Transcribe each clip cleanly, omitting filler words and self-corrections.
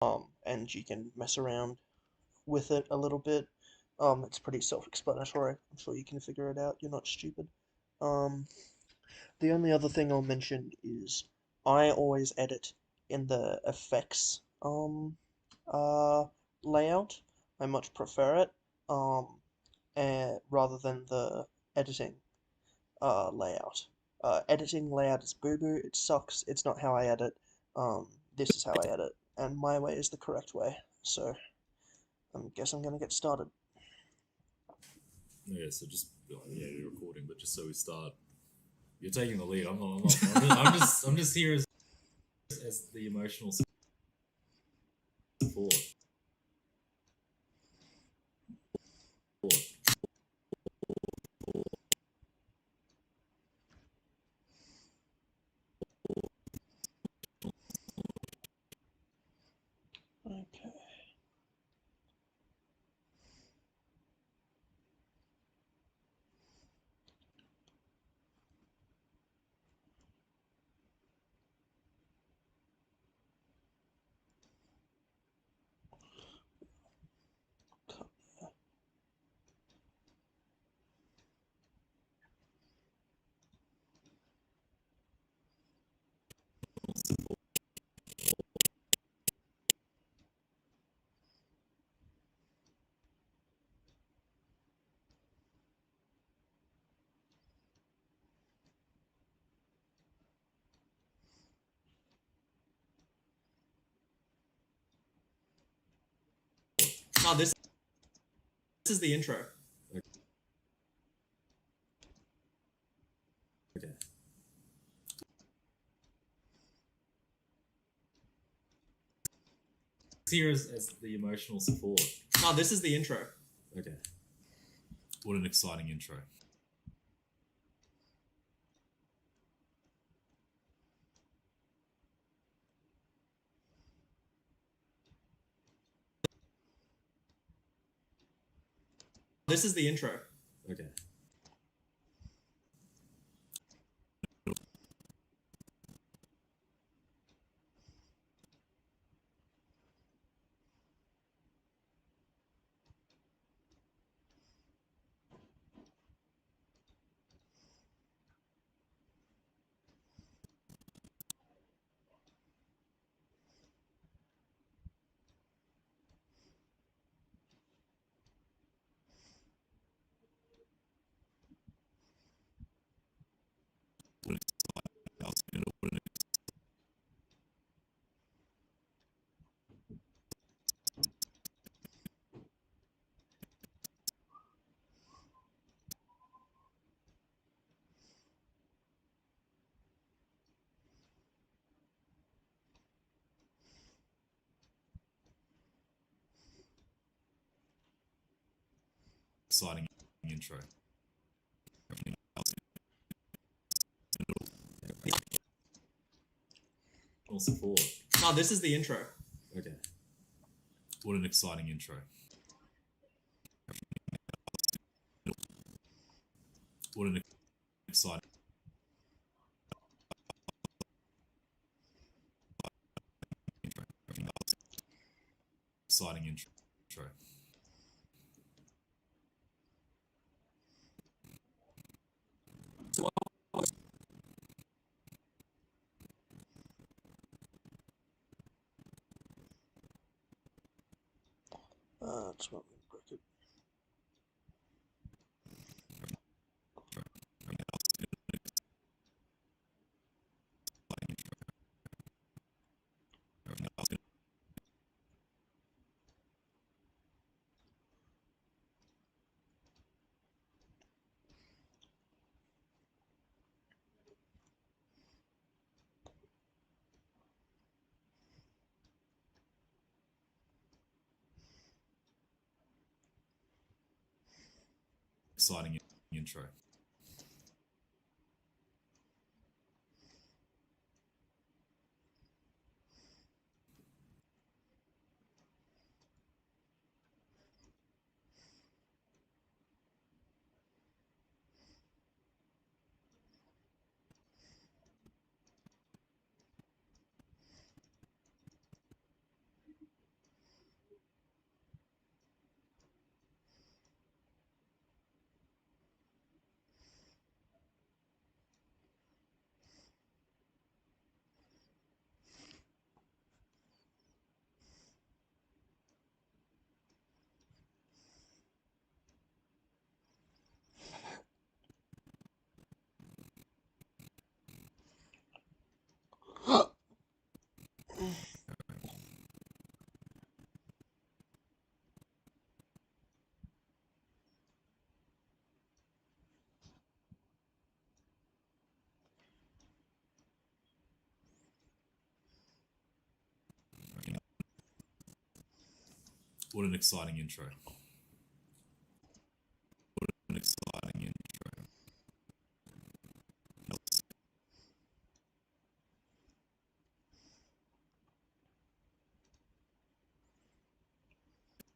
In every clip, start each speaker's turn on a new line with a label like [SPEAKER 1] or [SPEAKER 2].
[SPEAKER 1] and you can mess around with it a little bit. It's pretty self-explanatory. I'm sure you can figure it out. You're not stupid. Um, the only other thing I'll mention is I always edit in the effects uh, layout. I much prefer it rather than the editing layout. Editing layout is boo-boo. It sucks. It's not how I edit. Um, this is how I edit, and my way is the correct way. So I guess I'm gonna get started.
[SPEAKER 2] Yeah, so just yeah, you're recording, but just so we start, you're taking the lead. I'm just here as the emotional support.
[SPEAKER 1] Okay.
[SPEAKER 2] No, this is the intro. Okay. Here as the emotional support. No, this is the intro. Okay. What an exciting intro. This is the intro. Okay. Exciting intro. Support. No, this is the intro. Okay. What an exciting intro. What an exciting intro. Exciting intro.
[SPEAKER 1] Just want to break it.
[SPEAKER 2] Exciting intro. What an exciting intro. What an exciting intro.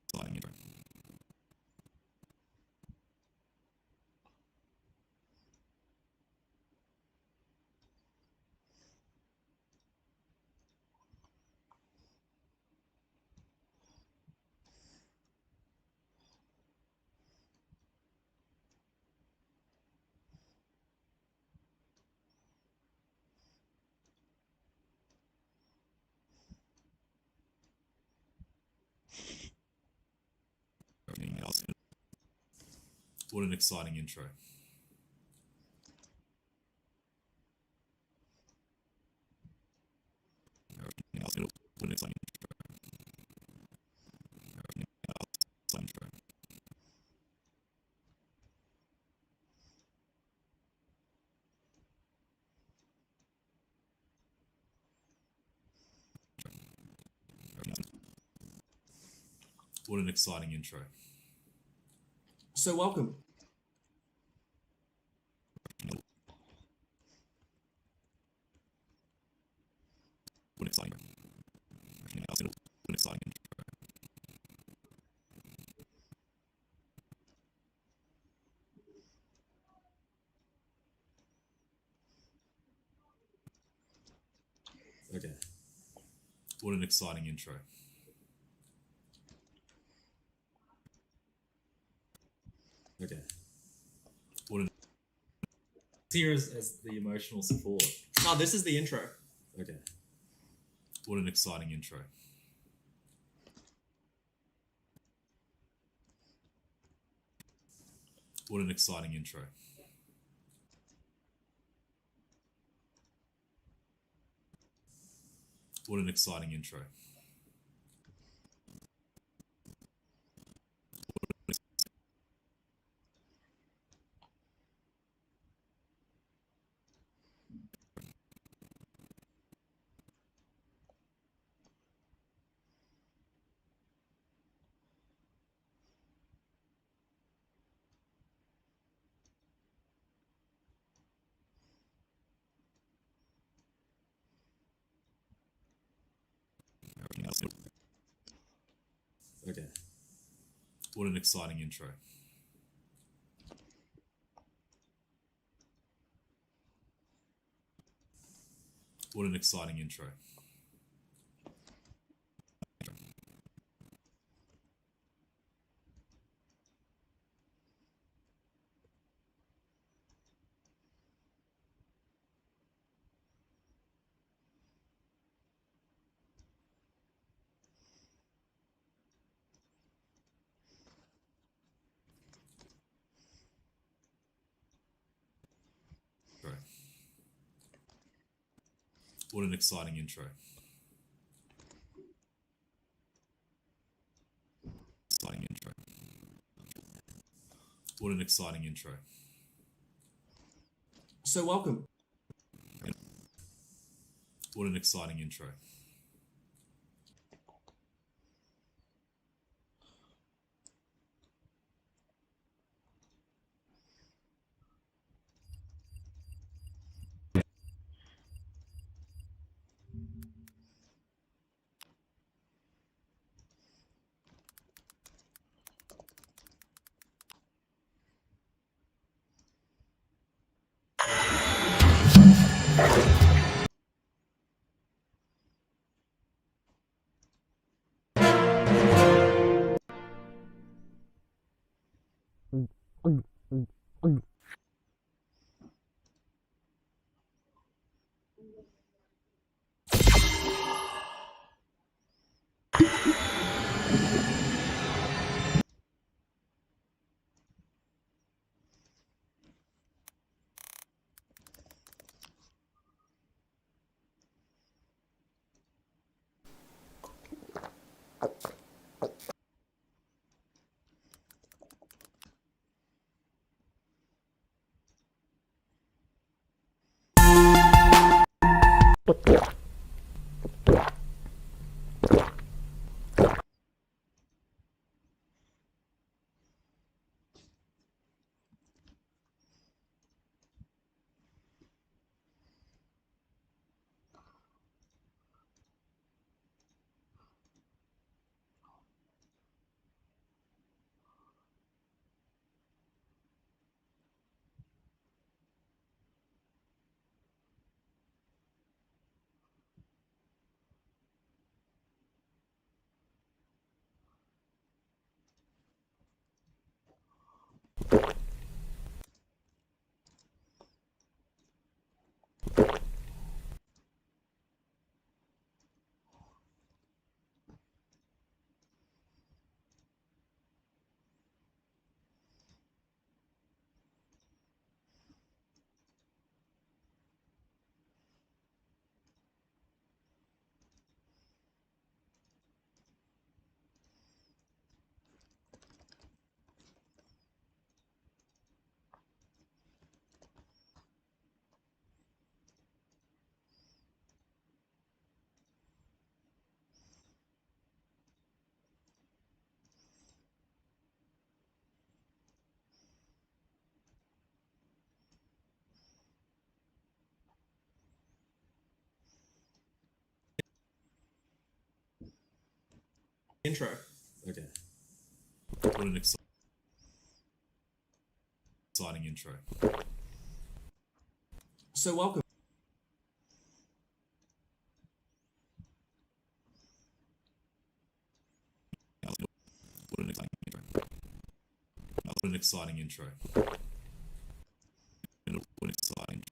[SPEAKER 2] Exciting intro. What an exciting intro. What an exciting intro. What an exciting intro.
[SPEAKER 1] So welcome.
[SPEAKER 2] What an exciting intro. What an exciting intro. Okay. What an exciting intro. Okay. What an here as the emotional support.
[SPEAKER 1] No, this is the intro.
[SPEAKER 2] Okay. What an exciting intro. What an exciting intro. What an exciting intro. Okay. What an exciting intro. What an exciting intro. What an exciting intro. Exciting intro. What an exciting intro.
[SPEAKER 1] So welcome.
[SPEAKER 2] What an exciting intro.
[SPEAKER 1] Intro.
[SPEAKER 2] Okay. What an exciting intro.
[SPEAKER 1] So welcome.
[SPEAKER 2] What an exciting intro. What an exciting intro. What an exciting.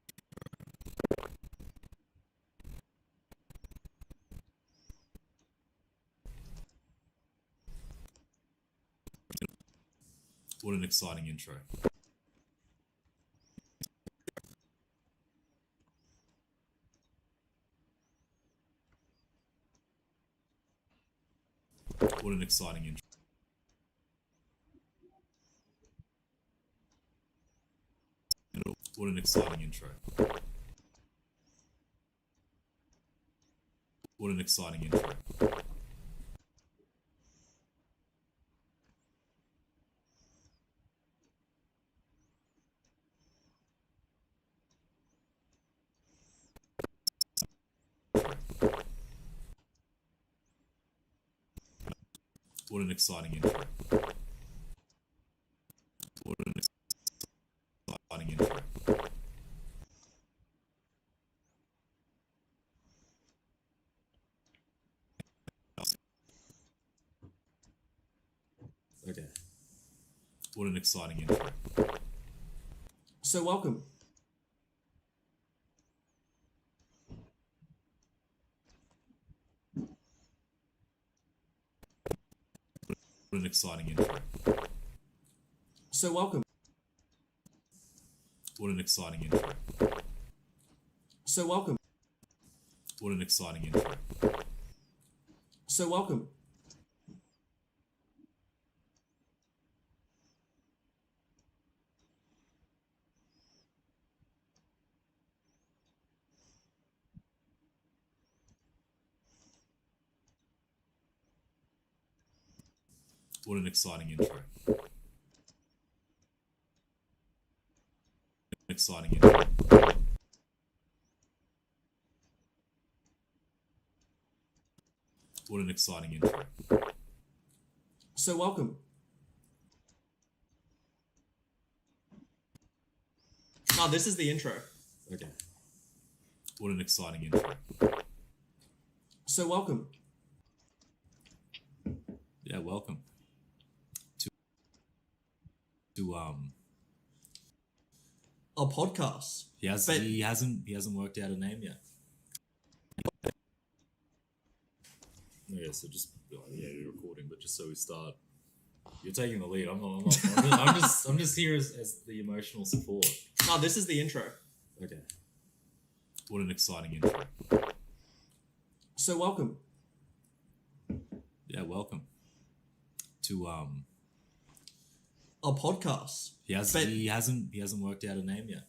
[SPEAKER 2] What an exciting intro. What an exciting intro. What an exciting intro. What an exciting intro. What an exciting intro. What an exciting intro. Okay. What an exciting intro.
[SPEAKER 1] So welcome.
[SPEAKER 2] What an exciting intro.
[SPEAKER 1] So welcome.
[SPEAKER 2] What an exciting intro.
[SPEAKER 1] So welcome.
[SPEAKER 2] What an exciting intro.
[SPEAKER 1] So welcome.
[SPEAKER 2] What an exciting intro. Exciting intro. What an exciting intro.
[SPEAKER 1] So welcome. Oh, this is the intro.
[SPEAKER 2] Okay. What an exciting intro.
[SPEAKER 1] So welcome.
[SPEAKER 2] Yeah, welcome to
[SPEAKER 1] A podcast.
[SPEAKER 2] he hasn't worked out a name yet. Yeah, so just yeah, you're recording, but just so we start, you're taking the lead. I'm just here as the emotional support.
[SPEAKER 1] Oh, this is the intro.
[SPEAKER 2] Okay. What an exciting intro.
[SPEAKER 1] So welcome.
[SPEAKER 2] Yeah, welcome to
[SPEAKER 1] A podcast.
[SPEAKER 2] he hasn't worked out a name yet.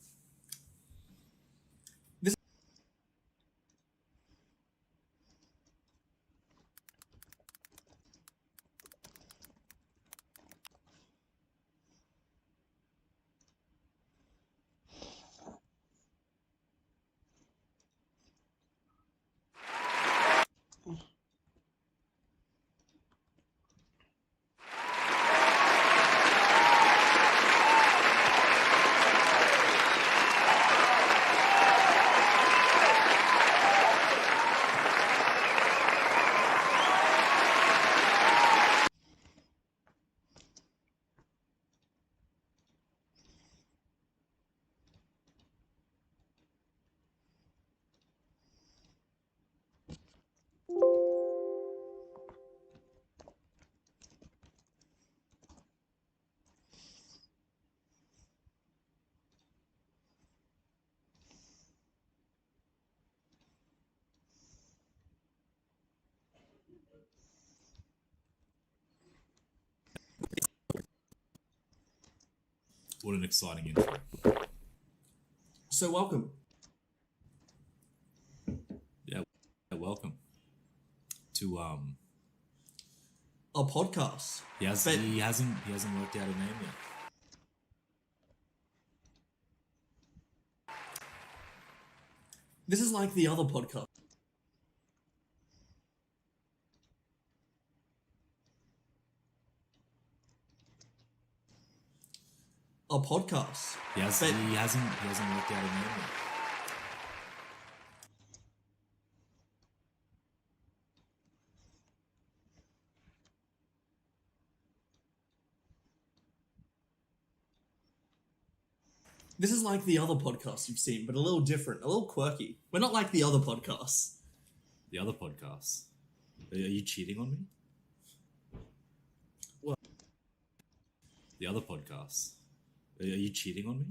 [SPEAKER 2] What an exciting intro.
[SPEAKER 1] So welcome.
[SPEAKER 2] Yeah, welcome to
[SPEAKER 1] A podcast.
[SPEAKER 2] he hasn't worked out a name yet.
[SPEAKER 1] This is like the other podcast.
[SPEAKER 3] a podcast.
[SPEAKER 2] He hasn't worked out a name yet.
[SPEAKER 3] This is like the other podcasts you've seen, but a little different, a little quirky. We're not like the other podcasts.
[SPEAKER 2] The other podcasts. Are you cheating on me?
[SPEAKER 3] What?
[SPEAKER 2] The other podcasts. Are you cheating on me?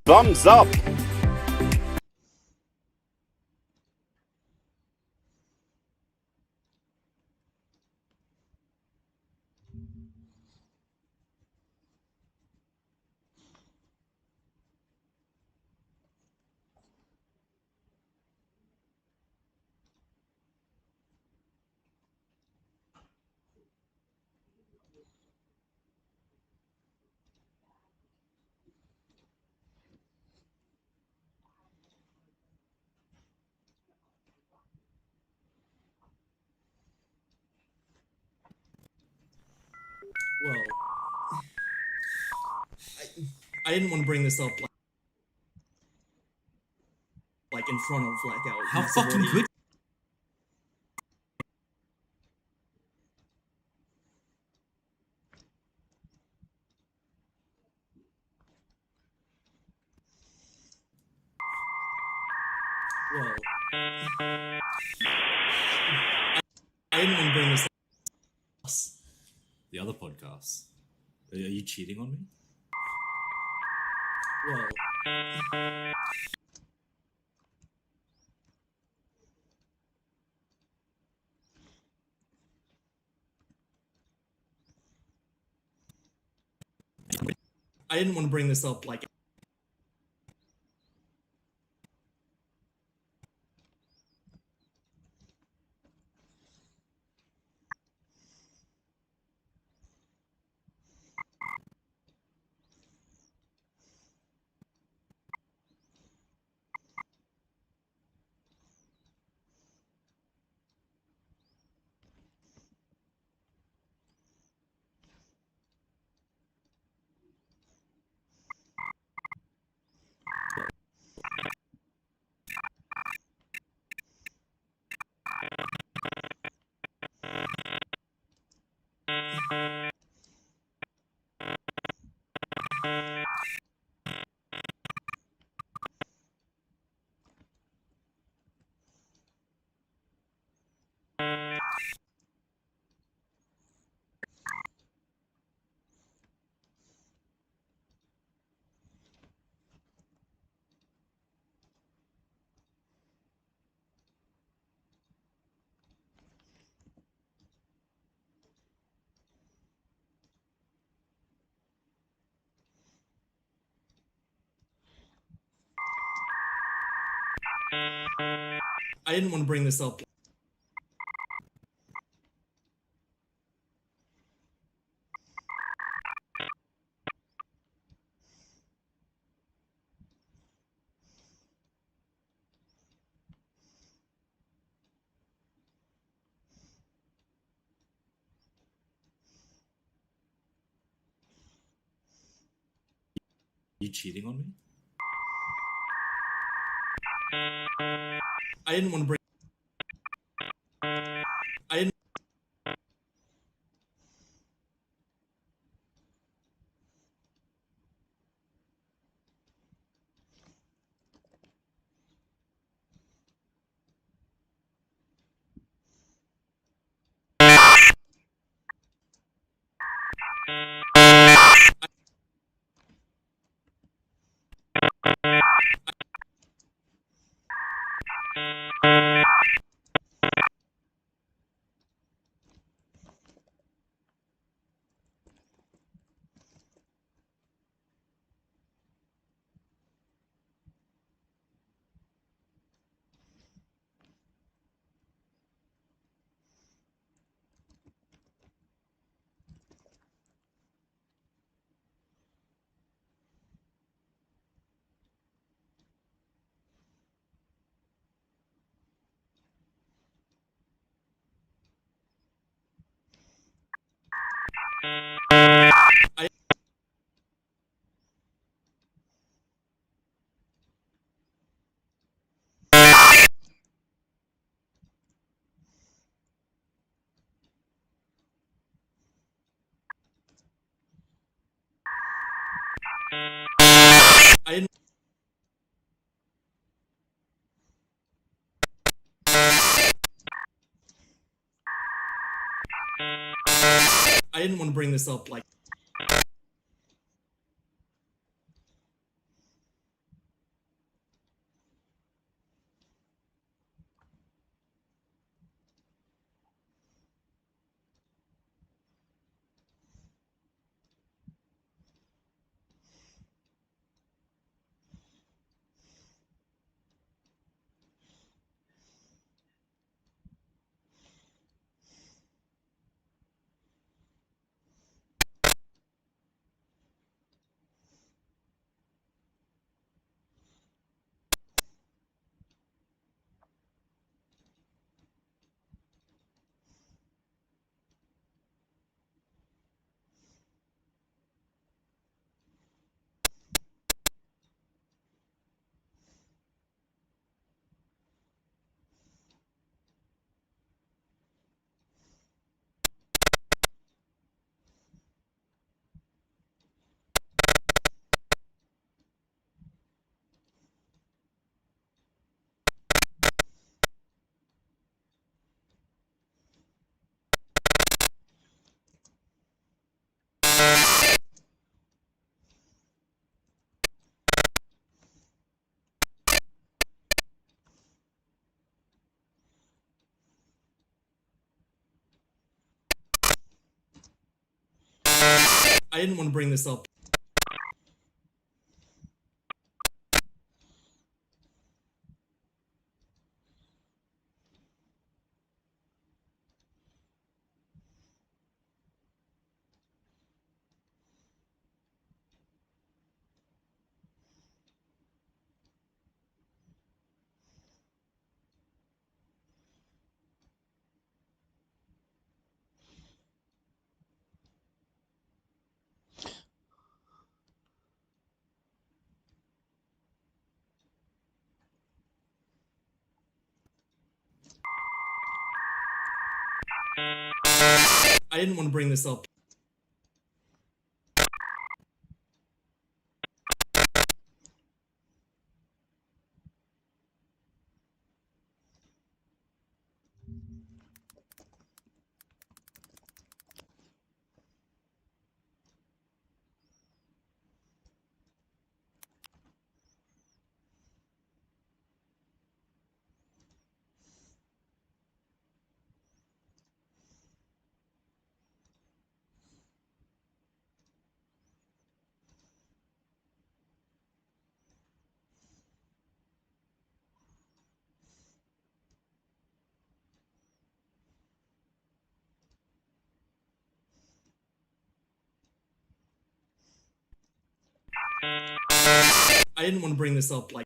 [SPEAKER 4] Thumbs up!
[SPEAKER 3] Well, I didn't want to bring this up like in front of like our
[SPEAKER 2] How
[SPEAKER 3] massive
[SPEAKER 2] fucking
[SPEAKER 3] audience.
[SPEAKER 2] good?
[SPEAKER 3] Well, I didn't want to bring this up.
[SPEAKER 2] The other podcasts. Are you cheating on me?
[SPEAKER 3] Well, I didn't want to bring this up like I didn't want to bring this up.
[SPEAKER 2] you cheating on me?
[SPEAKER 3] I didn't want to bring. I didn't. I didn't. I didn't want to bring this up like. I didn't want to bring this up. I didn't want to bring this up. I didn't want to bring this up like.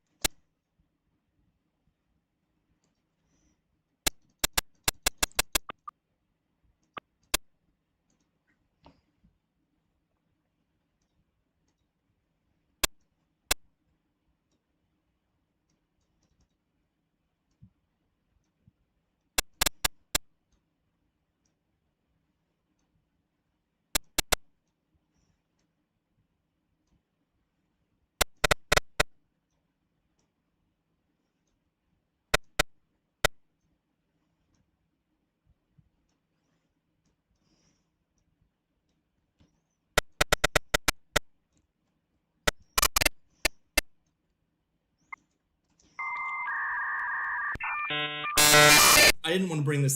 [SPEAKER 3] I didn't want to bring this.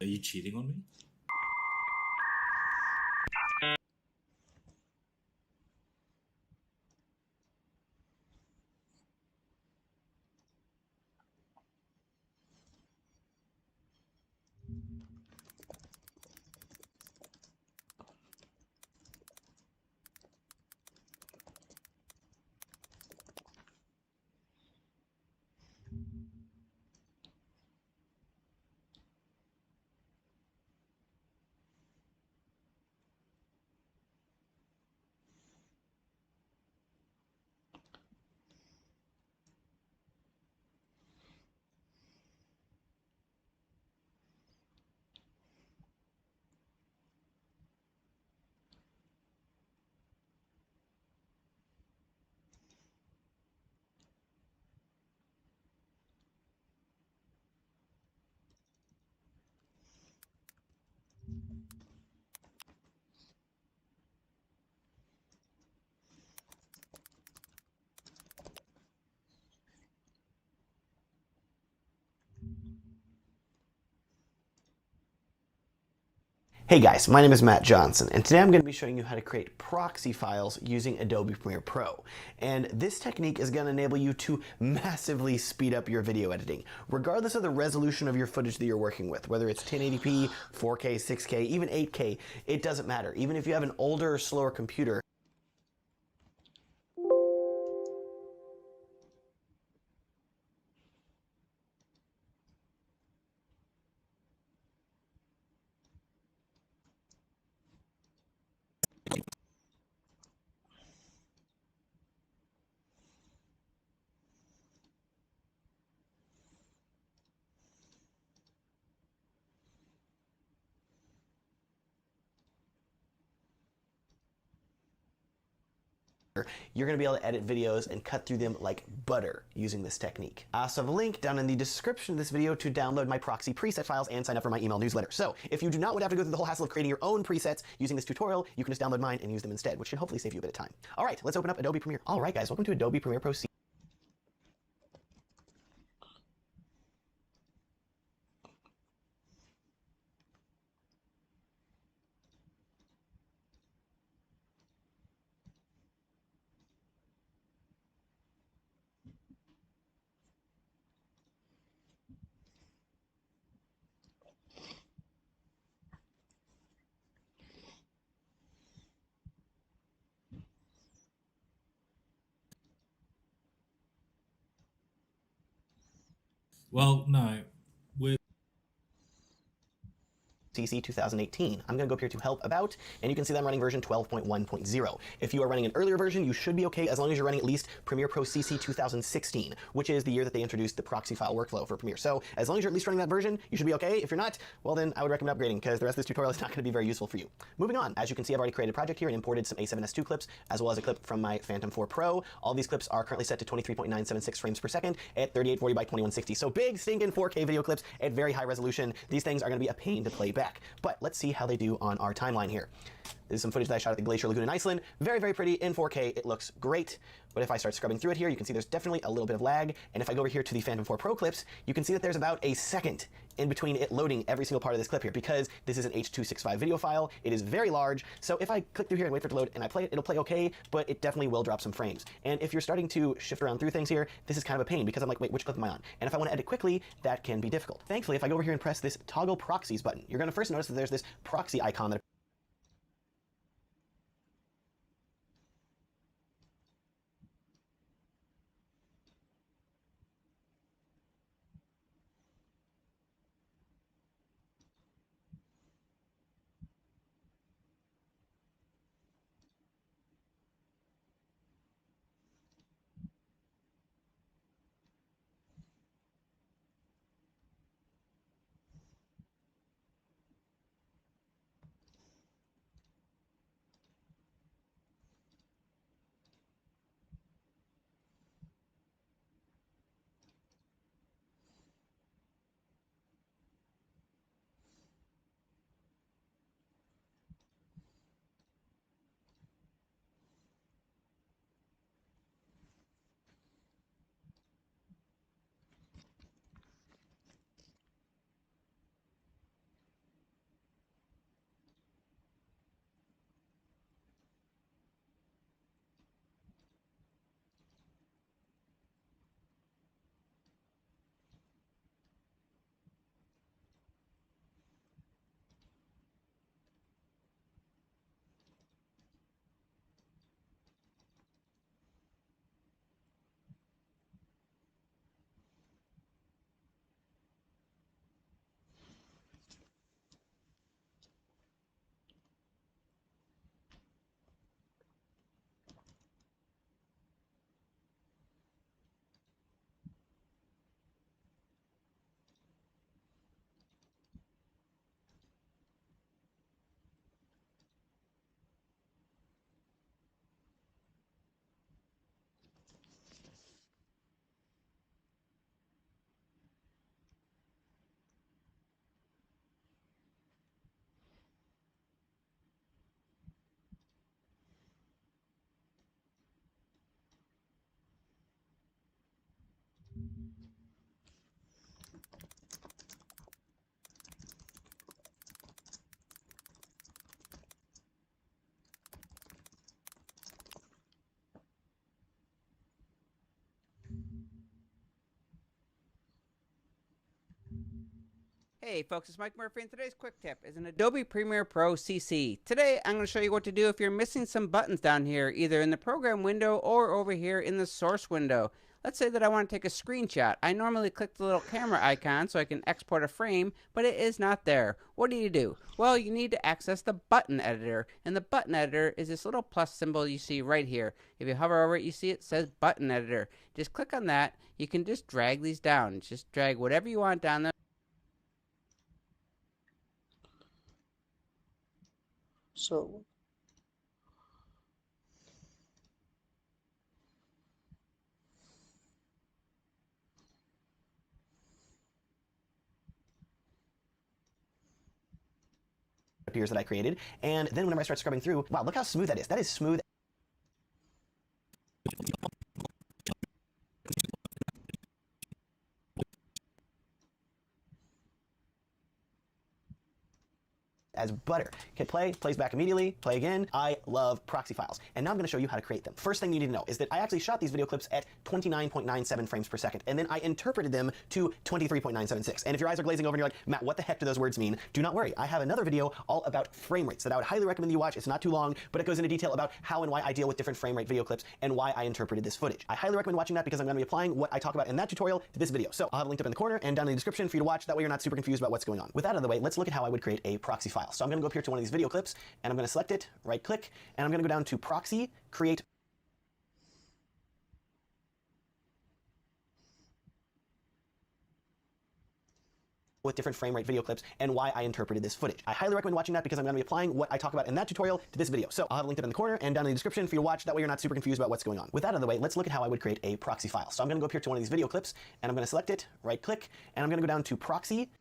[SPEAKER 2] you cheating on me?
[SPEAKER 4] Hey guys, my name is Matt Johnson, and today I'm going to be showing you how to create proxy files using Adobe Premiere Pro. And this technique is going to enable you to massively speed up your video editing, regardless of the resolution of your footage that you're working with, whether it's 1080p, 4K, 6K, even 8K, it doesn't matter. Even if you have an older or slower computer, you're going to be able to edit videos and cut through them like butter using this technique. I also have a link down in the description of this video to download my Proxy preset files and sign up for my email newsletter. So if you do not want to have to go through the whole hassle of creating your own presets using this tutorial, you can just download mine and use them instead, which should hopefully save you a bit of time. All right, let's open up Adobe Premiere. All right, guys, welcome to Adobe Premiere Pro.
[SPEAKER 2] Well, no.
[SPEAKER 4] CC 2018. I'm going to go up here to Help About, and you can see that I'm running version 12.1.0. If you are running an earlier version, you should be okay as long as you're running at least Premiere Pro CC 2016, which is the year that they introduced the proxy file workflow for Premiere. So as long as you're at least running that version, you should be okay. If you're not, well then I would recommend upgrading because the rest of this tutorial is not going to be very useful for you. Moving on, as you can see, I've already created a project here and imported some A7S2 clips, as well as a clip from my Phantom 4 Pro. All these clips are currently set to 23.976 frames per second at 3840 by 2160. So big stinking 4K video clips at very high resolution. These things are going to be a pain to play back. But let's see how they do on our timeline here. This is some footage that I shot at the Glacier Lagoon in Iceland. Very, very pretty in 4K. It looks great. But if I start scrubbing through it here, you can see there's definitely a little bit of lag. And if I go over here to the Phantom 4 Pro clips, you can see that there's about a second in between it loading every single part of this clip here because this is an H.265 video file. It is very large. So if I click through here and wait for it to load and I play it, it'll play okay, but it definitely will drop some frames. And if you're starting to shift around through things here, this is kind of a pain because I'm like, wait, which clip am I on? And if I want to edit quickly, that can be difficult. Thankfully, if I go over here and press this Toggle Proxies button, you're going to first notice that there's this proxy icon that
[SPEAKER 5] Hey folks, it's Mike Murphy, and today's quick tip is an Adobe Premiere Pro CC. Today, I'm going to show you what to do if you're missing some buttons down here, either in the program window or over here in the source window. Let's say that I want to take a screenshot. I normally click the little camera icon so I can export a frame, but it is not there. What do? Well, you need to access the button editor, and the button editor is this little plus symbol you see right here. If you hover over it, you see it says button editor. Just click on that. You can just drag these down. Just drag whatever you want down there.
[SPEAKER 1] So
[SPEAKER 4] appears that I created, and then whenever I start scrubbing through, wow, look how smooth that is. That is smooth as butter. Hit play, plays back immediately, play again. I love proxy files. And now I'm going to show you how to create them. First thing you need to know is that I actually shot these video clips at 29.97 frames per second, and then I interpreted them to 23.976. And if your eyes are glazing over and you're like, Matt, what the heck do those words mean? Do not worry. I have another video all about frame rates that I would highly recommend you watch. It's not too long, but it goes into detail about how and why I deal with different frame rate video clips and why I interpreted this footage. I highly recommend watching that because I'm going to be applying what I talk about in that tutorial to this video. So I'll have it linked up in the corner and down in the description for you to watch. That way you're not super confused about what's going on. With that out of the way, let's look at how I would create a proxy file. So I'm going to go up here to one of these video clips, and I'm going to select it, right click, and I'm going to go down to Proxy, Create with different frame rate video clips and why I interpreted this footage. I highly recommend watching that because I'm going to be applying what I talk about in that tutorial to this video. So I'll have it linked up in the corner and down in the description for you to watch. That way you're not super confused about what's going on. With that out of the way, let's look at how I would create a proxy file. So I'm going to go up here to one of these video clips, and I'm going to select it, right click, and I'm going to go down to Proxy,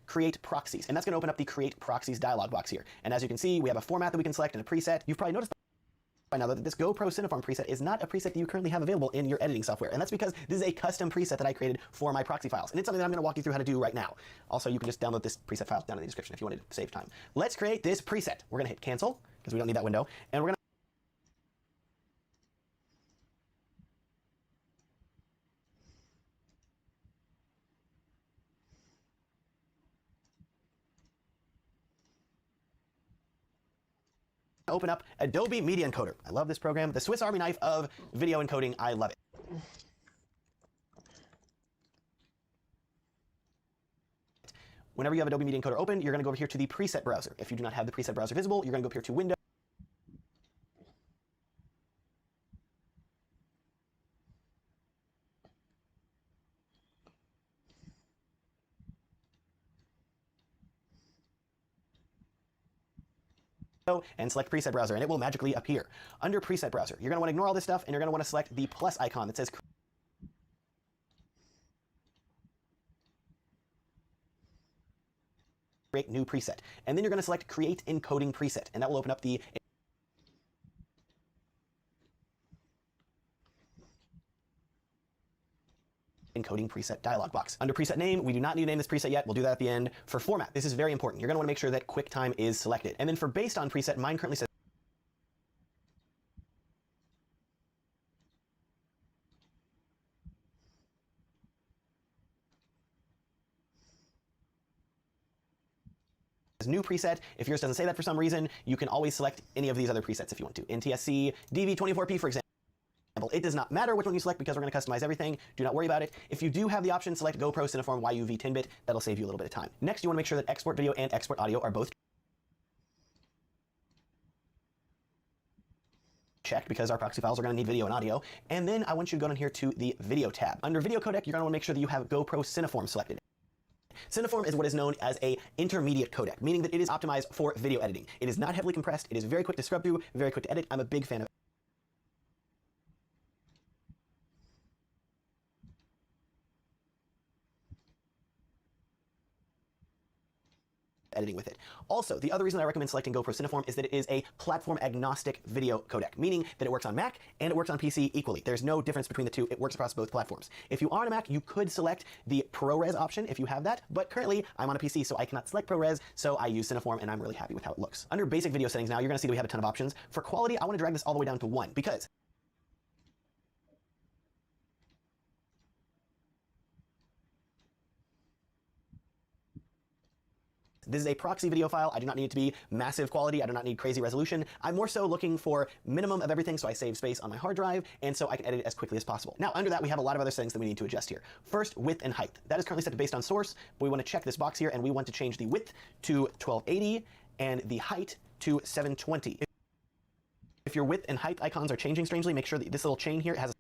[SPEAKER 4] Create Proxies. And that's going to open up the Create Proxies dialog box here. And as you can see, we have a format that we can select and a preset. You've probably noticed by now that this GoPro Cineform preset is not a preset that you currently have available in your editing software. And that's because this is a custom preset that I created for my proxy files. And it's something that I'm going to walk you through how to do right now. Also, you can just download this preset file down in the description if you wanted to save time. Let's create this preset. We're going to hit cancel because we don't need that window. And we're going to open up Adobe Media Encoder. I love this program. The Swiss Army knife of video encoding. I love it. Whenever you have Adobe Media Encoder open, you're going to go over here to the preset browser. If you do not have the preset browser visible, you're going to go up here to Window. And select preset browser, and it will magically appear. Under preset browser, you're going to want to ignore all this stuff, and you're going to want to select the plus icon that says create new preset. And then you're going to select create encoding preset, and that will open up the encoding preset dialog box. Under preset name, we do not need to name this preset yet. We'll do that at the end. For format, this is very important. You're going to want to make sure that QuickTime is selected. And then for based on preset, mine currently says new preset. If yours doesn't say that for some reason, you can always select any of these other presets if you want to. NTSC, DV24P, for example. It does not matter which one you select because we're going to customize everything. Do not worry about it. If you do have the option, select GoPro Cineform YUV 10-bit. That'll save you a little bit of time. Next, you want to make sure that export video and export audio are both checked because our proxy files are going to need video and audio. And then I want you to go down here to the video tab. Under video codec, you're going to want to make sure that you have GoPro Cineform selected. Cineform is what is known as a intermediate codec, meaning that it is optimized for video editing. It is not heavily compressed. It is very quick to scrub through, very quick to edit. I'm a big fan of editing with it. Also, the other reason I recommend selecting GoPro Cineform is that it is a platform agnostic video codec, meaning that it works on Mac and it works on PC equally. There's no difference between the two. It works across both platforms. If you are on a Mac, you could select the ProRes option if you have that, but currently I'm on a PC, so I cannot select ProRes, so I use Cineform and I'm really happy with how it looks. Under basic video settings now, you're gonna see that we have a ton of options. For quality, I wanna drag this all the way down to 1 because this is a proxy video file. I do not need it to be massive quality. I do not need crazy resolution. I'm more so looking for minimum of everything so I save space on my hard drive and so I can edit it as quickly as possible. Now, under that, we have a lot of other settings that we need to adjust here. First, width and height. That is currently set to based on source, but we want to check this box here and we want to change the width to 1280 and the height to 720. If your width and height icons are changing strangely, make sure that this little chain here has a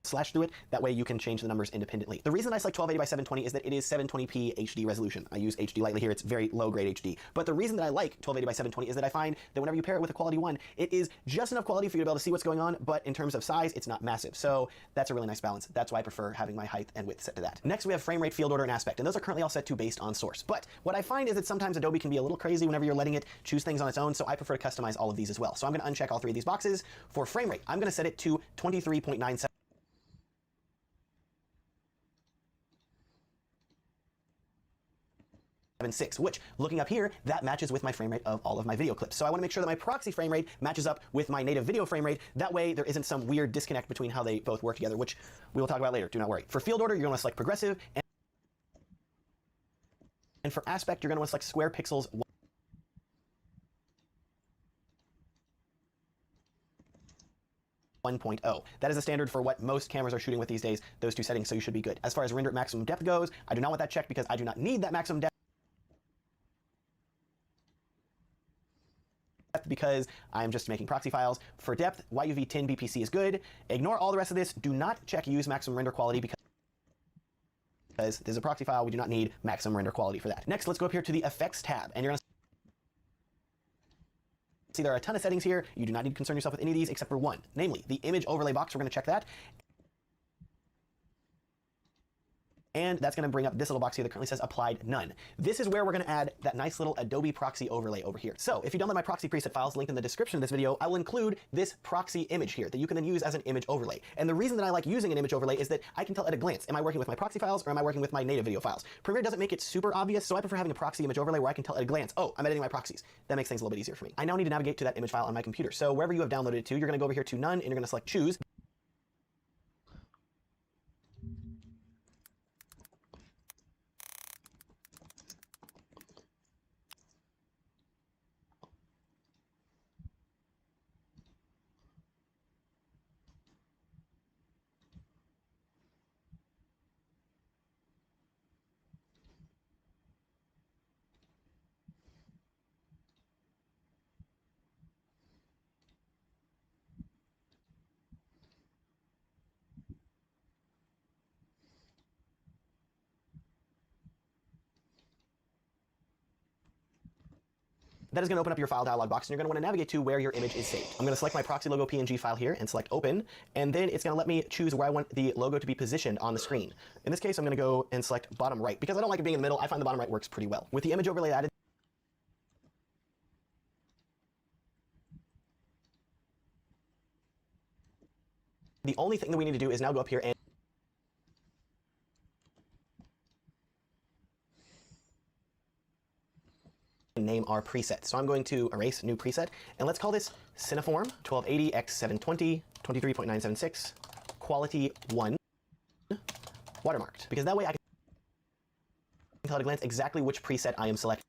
[SPEAKER 4] slash through it. That way you can change the numbers independently. The reason I select 1280 by 720 is that it is 720p HD resolution. I use HD lightly here. It's very low grade HD. But the reason that I like 1280 by 720 is that I find that whenever you pair it with a quality 1, it is just enough quality for you to be able to see what's going on, but in terms of size, it's not massive. So that's a really nice balance. That's why I prefer having my height and width set to that. Next, we have frame rate, field order, and aspect, and those are currently all set to based on source. But what I find is that sometimes Adobe can be a little crazy whenever you're letting it choose things on its own, so I prefer to customize all of these as well. So I'm going to uncheck all 3 of these boxes. For frame rate, I'm going to set it to 23.97. Which, looking up here, that matches with my frame rate of all of my video clips. So I want to make sure that my proxy frame rate matches up with my native video frame rate. That way there isn't some weird disconnect between how they both work together, which we will talk about later. Do not worry. For field order, you're going to select progressive, and for aspect, you're going to select square pixels 1.0. That is a standard for what most cameras are shooting with these days, those 2 settings, so you should be good. As far as render at maximum depth goes, I do not want that checked because I do not need that maximum depth because I'm just making proxy files. For depth, YUV 10 BPC is good. Ignore all the rest of this. Do not check use maximum render quality because this is a proxy file. We do not need maximum render quality for that. Next, let's go up here to the effects tab, and you're going to see there are a ton of settings here. You do not need to concern yourself with any of these except for one, namely the image overlay box. We're going to check that. And that's going to bring up this little box here that currently says applied none. This is where we're going to add that nice little Adobe proxy overlay over here. So if you download my proxy preset files linked in the description of this video, I will include this proxy image here that you can then use as an image overlay. And the reason that I like using an image overlay is that I can tell at a glance, am I working with my proxy files or am I working with my native video files? Premiere doesn't make it super obvious, so I prefer having a proxy image overlay where I can tell at a glance, oh, I'm editing my proxies. That makes things a little bit easier for me. I now need to navigate to that image file on my computer. So wherever you have downloaded it to, you're going to go over here to none and you're going to select choose. That is going to open up your file dialog box, and you're going to want to navigate to where your image is saved. I'm going to select my proxy logo PNG file here and select open, and then it's going to let me choose where I want the logo to be positioned on the screen. In this case, I'm going to go and select bottom right because I don't like it being in the middle. I find the bottom right works pretty well. With the image overlay added, the only thing that we need to do is now go up here and name our preset. So I'm going to erase new preset, and let's call this Cineform 1280x720 23.976 quality 1 watermarked, because that way I can tell at a glance exactly which preset I am selecting.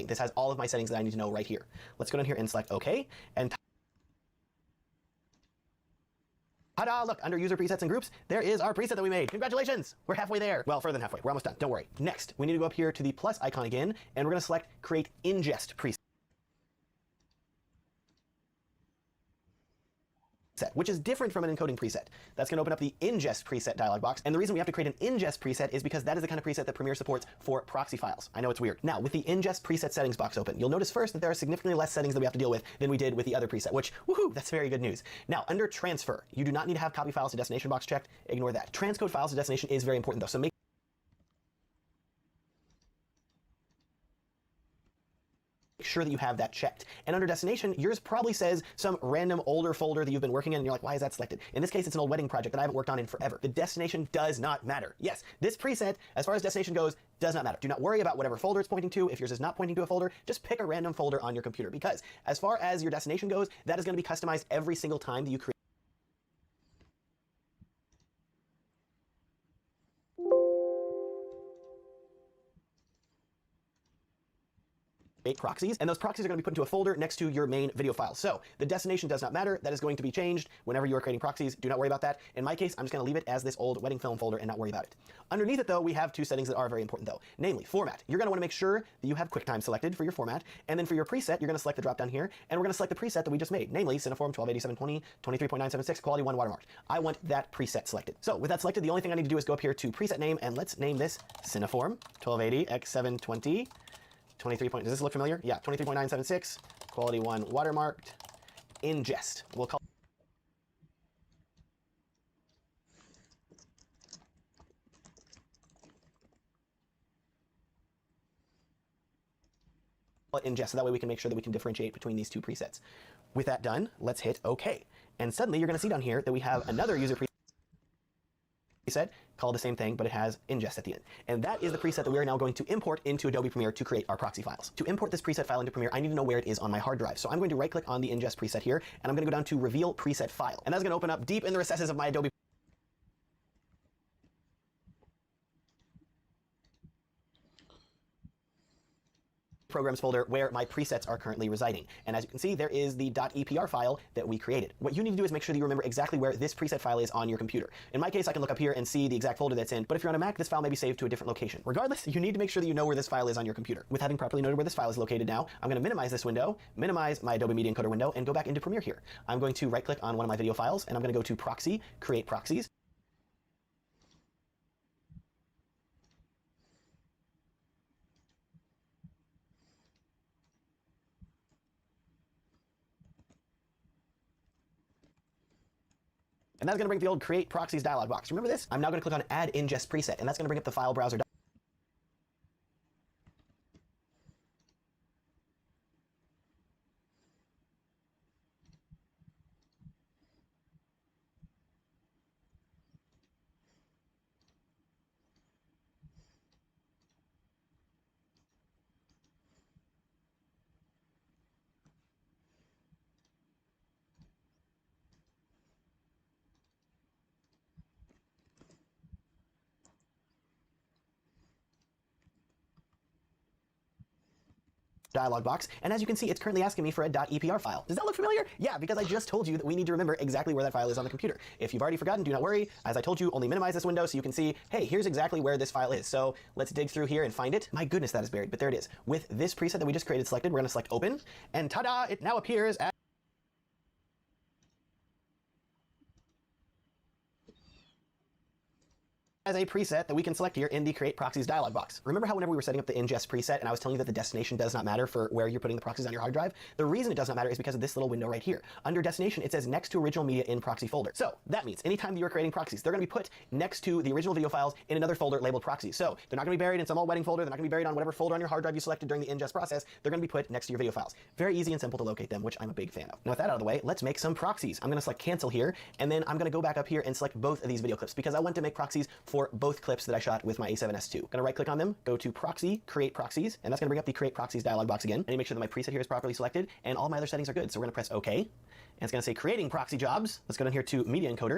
[SPEAKER 4] This has all of my settings that I need to know right here. Let's go down here and select OK, and ta-da, look, under user presets and groups, there is our preset that we made. Congratulations, we're halfway there. Well, further than halfway, we're almost done, don't worry. Next, we need to go up here to the plus icon again, and we're gonna select create ingest preset, which is different from an encoding preset. That's going to open up the ingest preset dialog box. And the reason we have to create an ingest preset is because that is the kind of preset that Premiere supports for proxy files. I know it's weird. Now, with the ingest preset settings box open, you'll notice first that there are significantly less settings that we have to deal with than we did with the other preset, which, woohoo, that's very good news. Now, under transfer, you do not need to have copy files to destination box checked. Ignore that. Transcode files to destination is very important though, so make sure that you have that checked. And under destination, yours probably says some random older folder that you've been working in, and you're like, why is that selected? In this case, it's an old wedding project that I haven't worked on in forever. The destination does not matter. Yes, this preset, as far as destination goes, does not matter. Do not worry about whatever folder it's pointing to. If yours is not pointing to a folder, just pick a random folder on your computer, because as far as your destination goes, that is going to be customized every single time that you create proxies, and those proxies are going to be put into a folder next to your main video file. So the destination does not matter. That is going to be changed whenever you are creating proxies. Do not worry about that. In my case, I'm just going to leave it as this old wedding film folder and not worry about it. Underneath it though, we have two settings that are very important though, namely format. You're going to want to make sure that you have QuickTime selected for your format, and then for your preset, you're going to select the drop down here, and we're going to select the preset that we just made, namely Cineform 1280x720 23.976 quality 1 watermarked. I want that preset selected. So with that selected, the only thing I need to do is go up here to preset name, and let's name this Cineform 1280x720 23 does this look familiar? Yeah, 23.976, quality 1 watermarked, ingest. We'll call it ingest, so that way we can make sure that we can differentiate between these two presets. With that done, let's hit OK. And suddenly you're going to see down here that we have another user preset called the same thing, but it has ingest at the end. And that is the preset that we are now going to import into Adobe Premiere to create our proxy files. To import this preset file into Premiere, I need to know where it is on my hard drive. So I'm going to right click on the ingest preset here, and I'm going to go down to reveal preset file. And that's going to open up deep in the recesses of my Adobe programs folder where my presets are currently residing. And as you can see, there is the .epr file that we created. What you need to do is make sure that you remember exactly where this preset file is on your computer. In my case, I can look up here and see the exact folder that's in, but if you're on a Mac, this file may be saved to a different location. Regardless, you need to make sure that you know where this file is on your computer. With having properly noted where this file is located now, I'm going to minimize this window, minimize my Adobe Media Encoder window, and go back into Premiere here. I'm going to right click on one of my video files, and I'm going to go to Proxy, Create Proxies. And that's going to bring up the old Create Proxies dialog box. Remember this? I'm now going to click on Add Ingest Preset, and that's going to bring up the file browser dialog box, and as you can see, it's currently asking me for a .epr file. Does that look familiar? Yeah, because I just told you that we need to remember exactly where that file is on the computer. If you've already forgotten, do not worry. As I told you, only minimize this window so you can see, hey, here's exactly where this file is. So let's dig through here and find it. My goodness, that is buried, but there it is. With this preset that we just created selected, we're going to select open, and ta-da, it now appears as as a preset that we can select here in the Create Proxies dialog box. Remember how whenever we were setting up the ingest preset and I was telling you that the destination does not matter for where you're putting the proxies on your hard drive? The reason it does not matter is because of this little window right here. Under destination, it says next to original media in proxy folder. So that means anytime that you're creating proxies, they're going to be put next to the original video files in another folder labeled proxies. So they're not going to be buried in some old wedding folder. They're not going to be buried on whatever folder on your hard drive you selected during the ingest process. They're going to be put next to your video files. Very easy and simple to locate them, which I'm a big fan of. Now with that out of the way, let's make some proxies. I'm going to select cancel here, and then I'm going to go back up here and select both of these video clips because I want to make proxies for both clips that I shot with my A7S II. I'm going to right click on them, go to Proxy, Create Proxies, and that's going to bring up the Create Proxies dialog box again. I need to make sure that my preset here is properly selected and all my other settings are good. So we're going to press OK, and it's going to say creating proxy jobs. Let's go down here to Media Encoder.